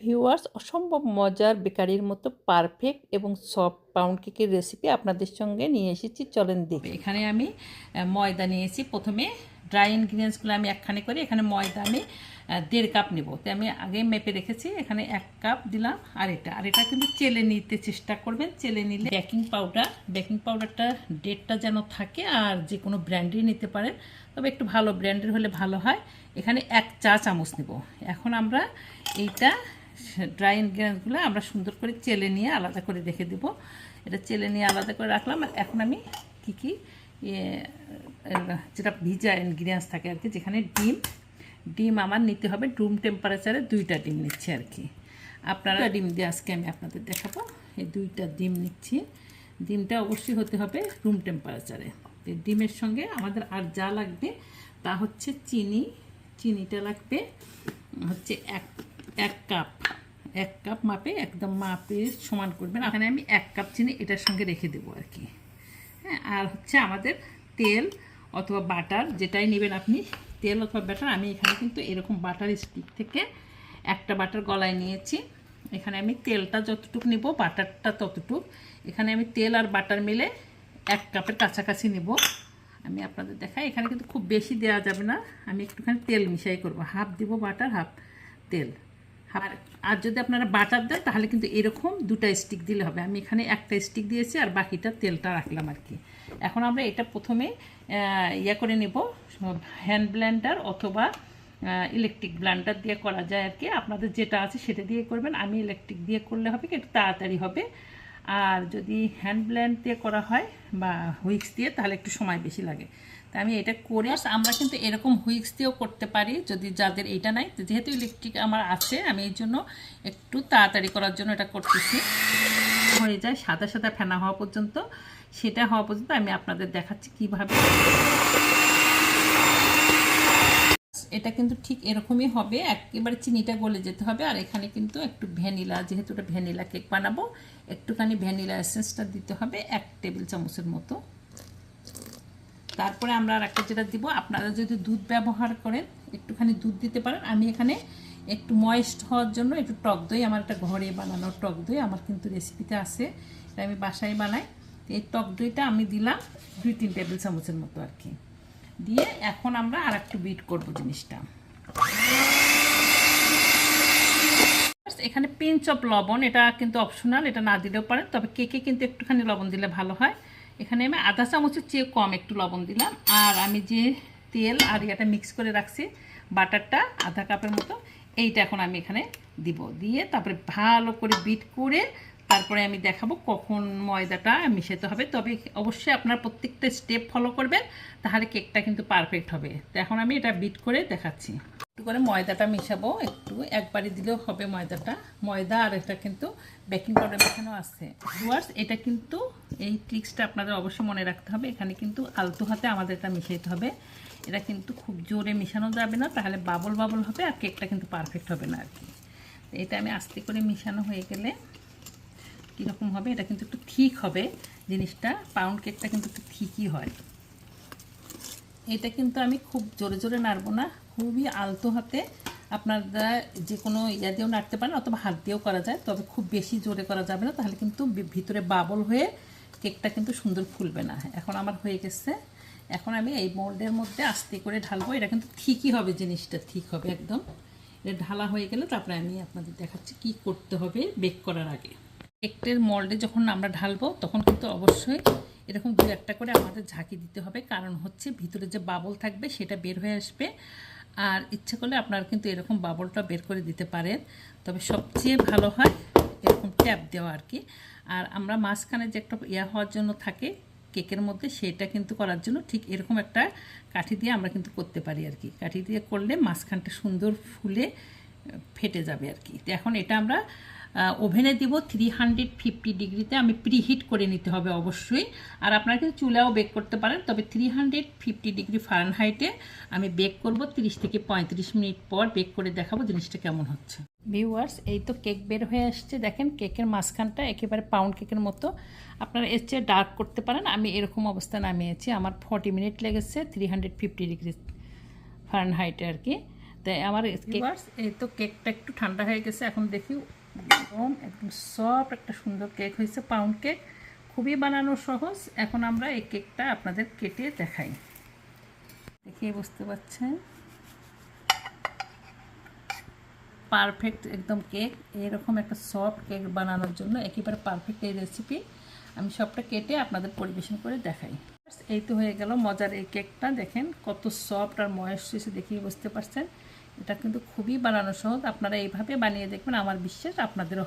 Viewers, অসম্ভব মজার বেকারির মতো পারফেক্ট এবং সফট পাউন্ড কেকের রেসিপি আপনাদের সঙ্গে নিয়ে এসেছি, চলেন দেখি। এখানে আমি ময়দা নিয়েছি। প্রথমে ড্রাই ইনগ্রিডিয়েন্টসগুলো আমি একখানে করি। এখানে ময়দা আমি 1.5 কাপ নেব, তো আমি আগে মেপে রেখেছি। এখানে 1 কাপ দিলাম। আর এটা কিন্তু চেলে নিতে চেষ্টা করবেন। চেলে নিলে বেকিং পাউডারটা ডেটটা যেন থাকে, আর যে কোনো ব্র্যান্ডেরই নিতে পারেন, তবে একটু ভালো ব্র্যান্ডের হলে ভালো হয়। এখানে 1 চা চামচ নেব। এখন আমরা এইটা ড্রাই ইনগ্রিডিয়েন্টসগুলো আমরা সুন্দর করে চেলে নিয়ে আলাদা করে রেখে দেব। এটা চেলে নিয়ে আলাদা করে রাখলাম। আর এখন আমি কী যেটা ভিজা ইনগ্রিডিয়েন্টস থাকে আর কি, যেখানে ডিম আমার নিতে হবে রুম টেম্পারেচারে। 2টা ডিম নিচ্ছি আর কি। আপনারা ডিম দিয়ে আজকে আমি আপনাদের দেখাবো। এই 2টা ডিম নিচ্ছি। ডিমটা অবশ্যই হতে হবে রুম টেম্পারেচারে। ডিমের সঙ্গে আমাদের আর যা লাগবে তা হচ্ছে চিনিটা লাগবে হচ্ছে এক কাপ মাপে, একদম মাপে সমান করবেন। এখানে আমি 1 কাপ চিনি এটার সঙ্গে রেখে দেবো আর কি। হ্যাঁ, আর হচ্ছে আমাদের তেল অথবা বাটার, যেটাই নেবেন আপনি, তেল অথবা বাটার। আমি এখানে কিন্তু এরকম বাটার স্টিক থেকে একটা বাটার গলায় নিয়েছি। এখানে আমি তেলটা যতটুকু নেব, বাটারটা ততটুক। এখানে আমি তেল আর বাটার মিলে 1 কাপের কাছাকাছি নেব। আমি আপনাদের দেখাই। এখানে কিন্তু খুব বেশি দেওয়া যাবে না, আমি একটুখানি তেল মিশাই করব। হাফ দিব বাটার, হাফ তেল। আর যদি আপনারা বাটার দেন তাহলে কিন্তু এরকম 2টা স্টিক দিলে হবে। আমি এখানে 1টা স্টিক দিয়েছি আর বাকিটা তেলটা রাখলাম আর কি। এখন আমরা এটা প্রথমে করে নেব। হ্যান্ড ব্লেন্ডার অথবা ইলেকট্রিক ব্লেন্ডার দিয়ে করা যায় আর কি। আপনাদের যেটা আছে সেটা দিয়ে করবেন। আমি ইলেকট্রিক দিয়ে করলে হবে কি, একটু তাড়াতাড়ি হবে। আর যদি হ্যান্ড ব্লেন্ড দিয়ে করা হয় বা হুইক্স দিয়ে, তাহলে একটু সময় বেশি লাগে। তা আমি এটা করে, আমরা কিন্তু এরকম হুইক্স দিয়েও করতে পারি যদি যাদের এইটা নাই। যেহেতু ইলেকট্রিক আমার আছে, আমি এই জন্য একটু তাড়াতাড়ি করার জন্য এটা করতেছি। হয়ে যায় সাদা সাদা ফেনা হওয়া পর্যন্ত, সেটা হওয়া পর্যন্ত আমি আপনাদের দেখাচ্ছি কিভাবে। এটা কিন্তু ঠিক এরকমই হবে, একেবারে চিনিটা গলে যেতে হবে। আর এখানে কিন্তু একটু ভ্যানিলা, যেহেতু এটা ভ্যানিলা কেক বানাবো, একটুখানি ভ্যানিলা এসেন্সটা দিতে হবে 1 টেবিল চামচের মতো। তারপরে আমরা আর একটা যেটা দিব, আপনারা যদি দুধ ব্যবহার করেন একটুখানি দুধ দিতে পারেন। আমি এখানে একটু ময়েস্ট হওয়ার জন্য একটু টক দই, আমার একটা ঘরে বানানো টক দই আমার কিন্তু রেসিপিতে আছে, এটা আমি বাসায় বানাই। এই টক দইটা আমি দিলাম 2-3 টেবিল চামচের মতো আর কি দিয়ে। এখন আমরা আর একটু বিট করবো জিনিসটা। এখানে পিঞ্চ অফ লবণ, এটা কিন্তু অপশনাল, এটা না দিলেও পারেন, তবে কেকে কিন্তু একটুখানি লবণ দিলে ভালো হয়। এখানে আমি আধা চামচের চেয়ে কম একটু লবণ দিলাম। আর আমি যে তেল আর এটা মিক্স করে রাখছি, বাটারটা 1/2 কাপের মতো, এইটা এখন আমি এখানে দিব। দিয়ে তারপরে ভালো করে বিট করে তারপরে আমি দেখাবো কখন ময়দাটা মিশাতে হবে। তবে অবশ্যই আপনারা প্রত্যেকটা স্টেপ ফলো করবেন, তাহলে কেকটা কিন্তু পারফেক্ট হবে। তো এখন আমি এটা বিট করে দেখাচ্ছি। একটু করে ময়দাটা মিশাবো, একটু একবারই দিলেও হবে ময়দাটা। ময়দা আর এটা কিন্তু বেকিং পাউডার মেশানো আছে। ভিউয়ার্স, এটা কিন্তু এই ট্রিক্সটা আপনাদের অবশ্যই মনে রাখতে হবে। এখানে কিন্তু আলতো হাতে আমাদের এটা মিশাইতে হবে। এটা কিন্তু খুব জোরে মিশানো যাবে না, তাহলে বাবল হবে আর কেকটা কিন্তু পারফেক্ট হবে না আর কি। এটা আমি আস্তে করে মিশানো হয়ে গেলে কীরকম হবে, এটা কিন্তু একটু ঠিক হবে জিনিসটা। পাউন্ড কেকটা কিন্তু একটু ঠিকই হয়। এটা কিন্তু আমি খুব জোরে জোরে নাড়বো না, খুবই আলতো হাতে। আপনারা যে কোনো ইয়া দিয়েও নাড়তে পারেন অথবা হাত দিয়েও করা যায়, তবে খুব বেশি জোরে করা যাবে না, তাহলে কিন্তু ভিতরে বাবল হয়ে কেকটা কিন্তু সুন্দর ফুলবে না। এখন আমার হয়ে গেছে। এখন আমি এই মোল্ডের মধ্যে আস্তে করে ঢালবো। এটা কিন্তু ঠিকই হবে, জিনিসটা ঠিক হবে একদম। এটা ঢালা হয়ে গেলে তারপরে আমি আপনাদের দেখাচ্ছি কি করতে হবে বেক করার আগে। কেকের মোল্ডে যখন আমরা ঢালবো তখন কিন্তু অবশ্যই এরকম 2-1টা করে আমাদের ঝাঁকি দিতে হবে, কারণ হচ্ছে ভিতরে যে বাবল থাকবে সেটা বের হয়ে আসবে। আর ইচ্ছে করলে আপনারা কিন্তু এরকম বাবলটা বের করে দিতে পারেন, তবে সবচেয়ে ভালো হয় এরকম ট্যাপ দেওয়া আর কি। আর আমরা মাঝখানে যে একটা হওয়ার জন্য থাকে কেকের মধ্যে, সেটা কিন্তু করার জন্য ঠিক এরকম একটা কাঠি দিয়ে আমরা কিন্তু করতে পারি আর কি। কাঠি দিয়ে করলে মাঝখানটা সুন্দর ফুলে ফেটে যাবে আর কি। তো এখন এটা আমরা ওভেনে দিব 350 ডিগ্রিতে। আমি প্রিহিট করে নিতে হবে অবশ্যই। আর আপনারা কিন্তু চুলাও বেক করতে পারেন, তবে 350 ডিগ্রি ফারেনহাইটে আমি বেক করব। 30 থেকে 35 মিনিট পর বেক করে দেখাবো জিনিসটা কেমন হচ্ছে। ভিউয়ার্স, এই তো কেক বের হয়ে আসছে। দেখেন কেকের মাঝখানটা একেবারে পাউন্ড কেকের মতো। আপনারা এর চেয়ে ডার্ক করতে পারেন। আমি এরকম অবস্থা নামিয়েছি। আমার 40 মিনিট লেগেছে 350 ডিগ্রি ফারেনহাইটে আর কি। তো আমার এই তো কেকটা একটু ঠান্ডা হয়ে গেছে, এখন দেখি একদম সফট একটা সুন্দর কেক হয়েছে, পাউন্ড কেক, খুবই বানানো সহজ। এখন আমরা এই কেকটা আপনাদের কেটে দেখাই, দেখে বুঝতে পারছেন পারফেক্ট একদম কেক। এরকম একটা সফট কেক বানানোর জন্য একেবারে পারফেক্ট এই রেসিপি। আমি সবটা কেটে আপনাদের পরিবেশন করে দেখাই। এই তো হয়ে গেল মজার এই কেকটা, দেখেন কত সফট আর ময়েস্ট হয়েছে, দেখেই বুঝতে পারছেন। এটা কিন্তু খুবই বানানো সহজ, আপনারা এইভাবে বানিয়ে দেখবেন, আমার বিশ্বাস আপনাদেরও হবে।